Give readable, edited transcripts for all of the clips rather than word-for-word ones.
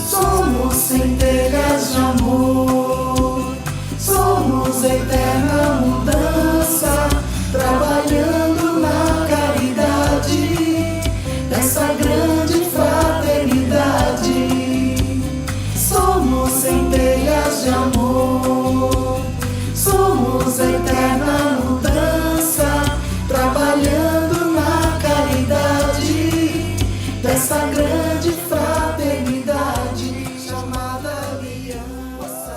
Somos centelhas de amor, somos eterna mudança, trabalhando na caridade dessa grande fraternidade. Somos centelhas de amor, somos eterna mudança, trabalhando na caridade dessa grande fraternidade chamada aliança.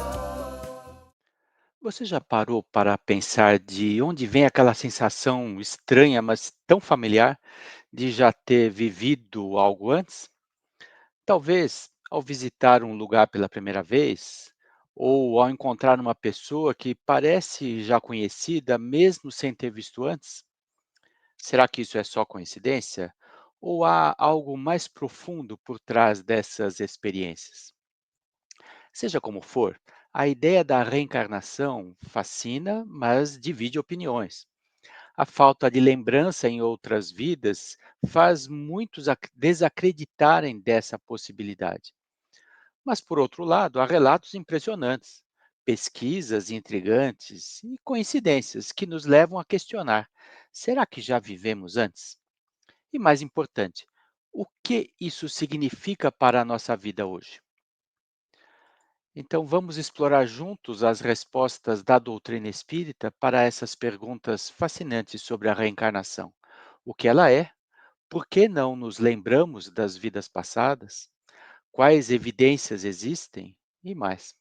Você já parou para pensar de onde vem aquela sensação estranha, mas tão familiar, de já ter vivido algo antes? Talvez ao visitar um lugar pela primeira vez, ou ao encontrar uma pessoa que parece já conhecida, mesmo sem ter visto antes? Será que isso é só coincidência? Ou há algo mais profundo por trás dessas experiências? Seja como for, a ideia da reencarnação fascina, mas divide opiniões. A falta de lembrança em outras vidas faz muitos desacreditarem dessa possibilidade. Mas, por outro lado, há relatos impressionantes, pesquisas intrigantes e coincidências que nos levam a questionar: será que já vivemos antes? E mais importante, o que isso significa para a nossa vida hoje? Então, vamos explorar juntos as respostas da doutrina espírita para essas perguntas fascinantes sobre a reencarnação. O que ela é? Por que não nos lembramos das vidas passadas? Quais evidências existem? E mais.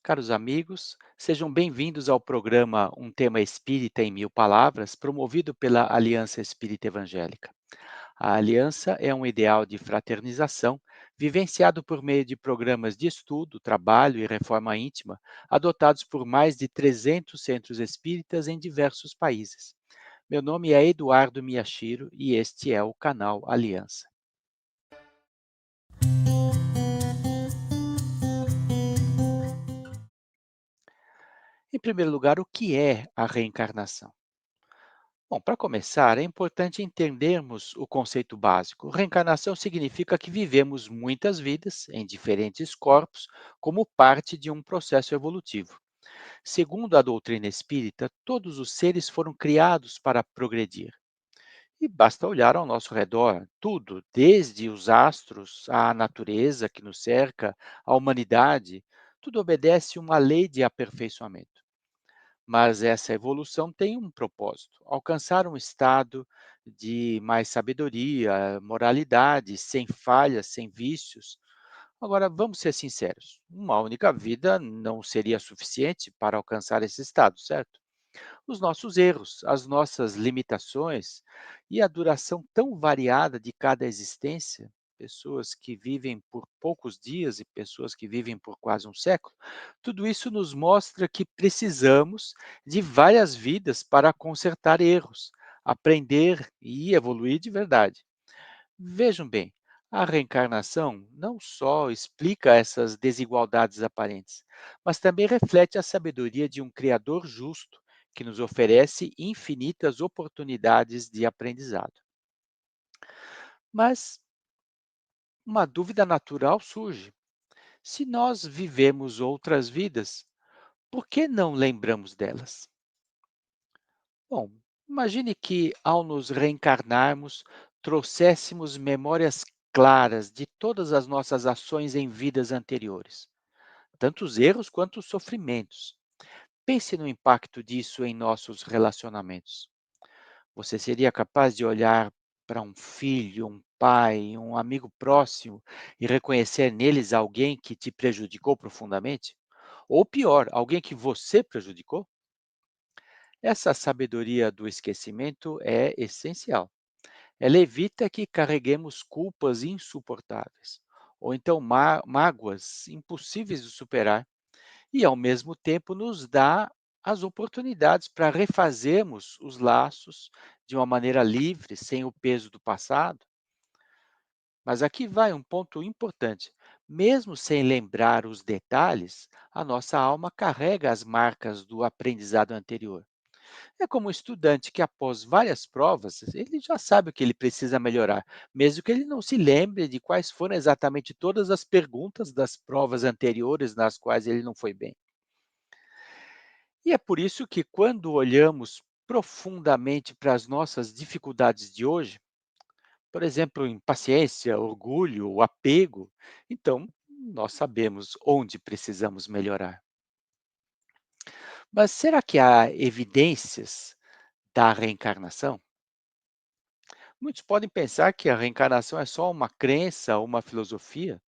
Caros amigos, sejam bem-vindos ao programa Um Tema Espírita em Mil Palavras, promovido pela Aliança Espírita Evangélica. A aliança é um ideal de fraternização vivenciado por meio de programas de estudo, trabalho e reforma íntima, adotados por mais de 300 centros espíritas em diversos países. Meu nome é Eduardo Miyashiro e este é o canal Aliança. Em primeiro lugar, o que é a reencarnação? Bom, para começar, é importante entendermos o conceito básico. Reencarnação significa que vivemos muitas vidas em diferentes corpos como parte de um processo evolutivo. Segundo a doutrina espírita, todos os seres foram criados para progredir. E basta olhar ao nosso redor, tudo, desde os astros, à natureza que nos cerca, à humanidade, tudo obedece uma lei de aperfeiçoamento. Mas essa evolução tem um propósito: alcançar um estado de mais sabedoria, moralidade, sem falhas, sem vícios. Agora, vamos ser sinceros: uma única vida não seria suficiente para alcançar esse estado, certo? Os nossos erros, as nossas limitações e a duração tão variada de cada existência, pessoas que vivem por poucos dias e pessoas que vivem por quase um século, tudo isso nos mostra que precisamos de várias vidas para consertar erros, aprender e evoluir de verdade. Vejam bem, a reencarnação não só explica essas desigualdades aparentes, mas também reflete a sabedoria de um Criador justo que nos oferece infinitas oportunidades de aprendizado. Mas uma dúvida natural surge: se nós vivemos outras vidas, por que não lembramos delas? Bom, imagine que ao nos reencarnarmos, trouxéssemos memórias claras de todas as nossas ações em vidas anteriores, tanto os erros quanto os sofrimentos. Pense no impacto disso em nossos relacionamentos. Você seria capaz de olhar para um filho, um pai, um amigo próximo e reconhecer neles alguém que te prejudicou profundamente? Ou pior, alguém que você prejudicou? Essa sabedoria do esquecimento é essencial. Ela evita que carreguemos culpas insuportáveis, ou então mágoas impossíveis de superar, e ao mesmo tempo nos dá as oportunidades para refazermos os laços de uma maneira livre, sem o peso do passado. Mas aqui vai um ponto importante. Mesmo sem lembrar os detalhes, a nossa alma carrega as marcas do aprendizado anterior. É como um estudante que, após várias provas, ele já sabe o que ele precisa melhorar, mesmo que ele não se lembre de quais foram exatamente todas as perguntas das provas anteriores nas quais ele não foi bem. E é por isso que, quando olhamos profundamente para as nossas dificuldades de hoje, por exemplo, impaciência, orgulho, o apego, então nós sabemos onde precisamos melhorar. Mas será que há evidências da reencarnação? Muitos podem pensar que a reencarnação é só uma crença ou uma filosofia,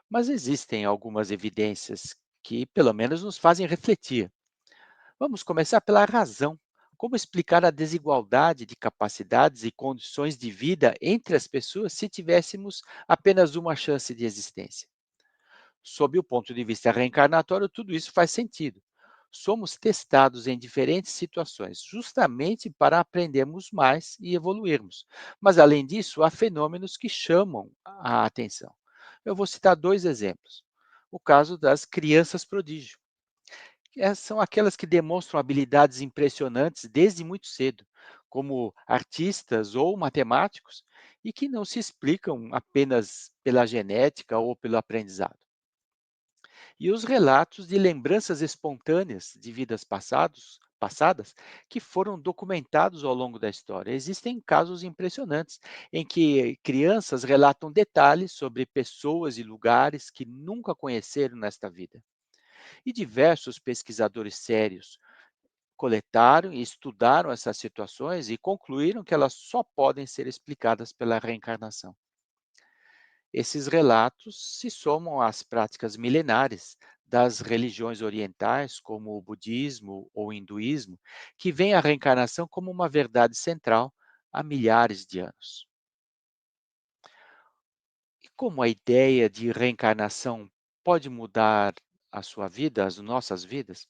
mas existem algumas evidências que, pelo menos, nos fazem refletir. Vamos começar pela razão. Como explicar a desigualdade de capacidades e condições de vida entre as pessoas se tivéssemos apenas uma chance de existência? Sob o ponto de vista reencarnatório, tudo isso faz sentido. Somos testados em diferentes situações, justamente para aprendermos mais e evoluirmos. Mas, além disso, há fenômenos que chamam a atenção. Eu vou citar dois exemplos. O caso das crianças prodígio. São aquelas que demonstram habilidades impressionantes desde muito cedo, como artistas ou matemáticos, e que não se explicam apenas pela genética ou pelo aprendizado. E os relatos de lembranças espontâneas de passadas que foram documentados ao longo da história. Existem casos impressionantes em que crianças relatam detalhes sobre pessoas e lugares que nunca conheceram nesta vida. E diversos pesquisadores sérios coletaram e estudaram essas situações e concluíram que elas só podem ser explicadas pela reencarnação. Esses relatos se somam às práticas milenares das religiões orientais, como o budismo ou o hinduísmo, que veem a reencarnação como uma verdade central há milhares de anos. E como a ideia de reencarnação pode mudar a sua vida, as nossas vidas?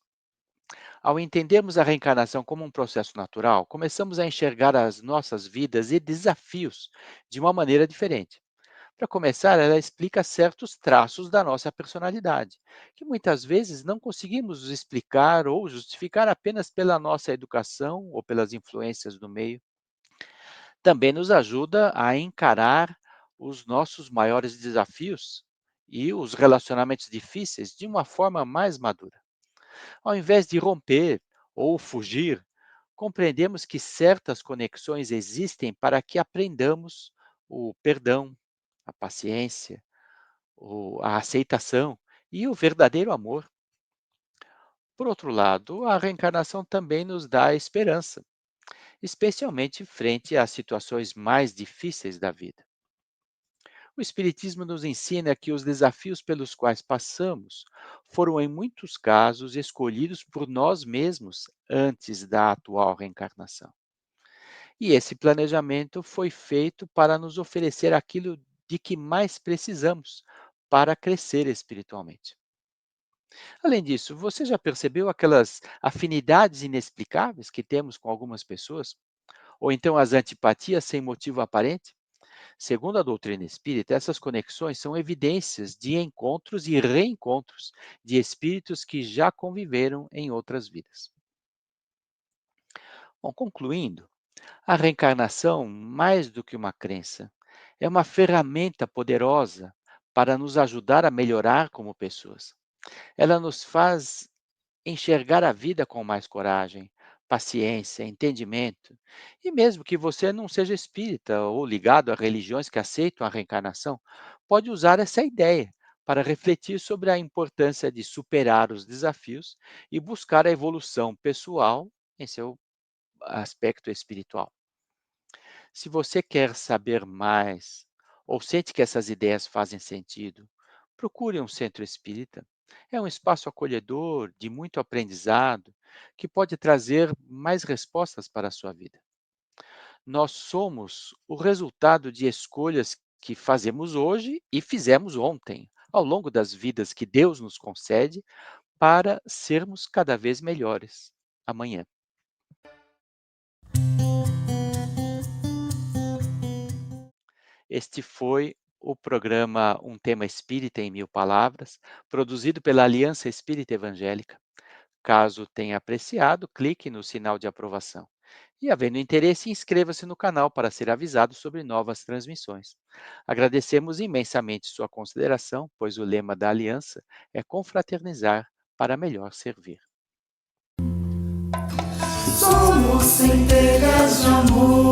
Ao entendermos a reencarnação como um processo natural, começamos a enxergar as nossas vidas e desafios de uma maneira diferente. Para começar, ela explica certos traços da nossa personalidade, que muitas vezes não conseguimos explicar ou justificar apenas pela nossa educação ou pelas influências do meio. Também nos ajuda a encarar os nossos maiores desafios e os relacionamentos difíceis de uma forma mais madura. Ao invés de romper ou fugir, compreendemos que certas conexões existem para que aprendamos o perdão, a paciência, a aceitação e o verdadeiro amor. Por outro lado, a reencarnação também nos dá esperança, especialmente frente às situações mais difíceis da vida. O Espiritismo nos ensina que os desafios pelos quais passamos foram, em muitos casos, escolhidos por nós mesmos antes da atual reencarnação. E esse planejamento foi feito para nos oferecer aquilo de que mais precisamos para crescer espiritualmente. Além disso, você já percebeu aquelas afinidades inexplicáveis que temos com algumas pessoas? Ou então as antipatias sem motivo aparente? Segundo a doutrina espírita, essas conexões são evidências de encontros e reencontros de espíritos que já conviveram em outras vidas. Bom, concluindo, a reencarnação, mais do que uma crença, é uma ferramenta poderosa para nos ajudar a melhorar como pessoas. Ela nos faz enxergar a vida com mais coragem, paciência, entendimento. E mesmo que você não seja espírita ou ligado a religiões que aceitam a reencarnação, pode usar essa ideia para refletir sobre a importância de superar os desafios e buscar a evolução pessoal em seu aspecto espiritual. Se você quer saber mais ou sente que essas ideias fazem sentido, procure um centro espírita. É um espaço acolhedor, de muito aprendizado, que pode trazer mais respostas para a sua vida. Nós somos o resultado de escolhas que fazemos hoje e fizemos ontem, ao longo das vidas que Deus nos concede, para sermos cada vez melhores amanhã. Este foi o programa Um Tema Espírita em Mil Palavras, produzido pela Aliança Espírita Evangélica. Caso tenha apreciado, clique no sinal de aprovação. E, havendo interesse, inscreva-se no canal para ser avisado sobre novas transmissões. Agradecemos imensamente sua consideração, pois o lema da Aliança é confraternizar para melhor servir. Somos centelhas de amor.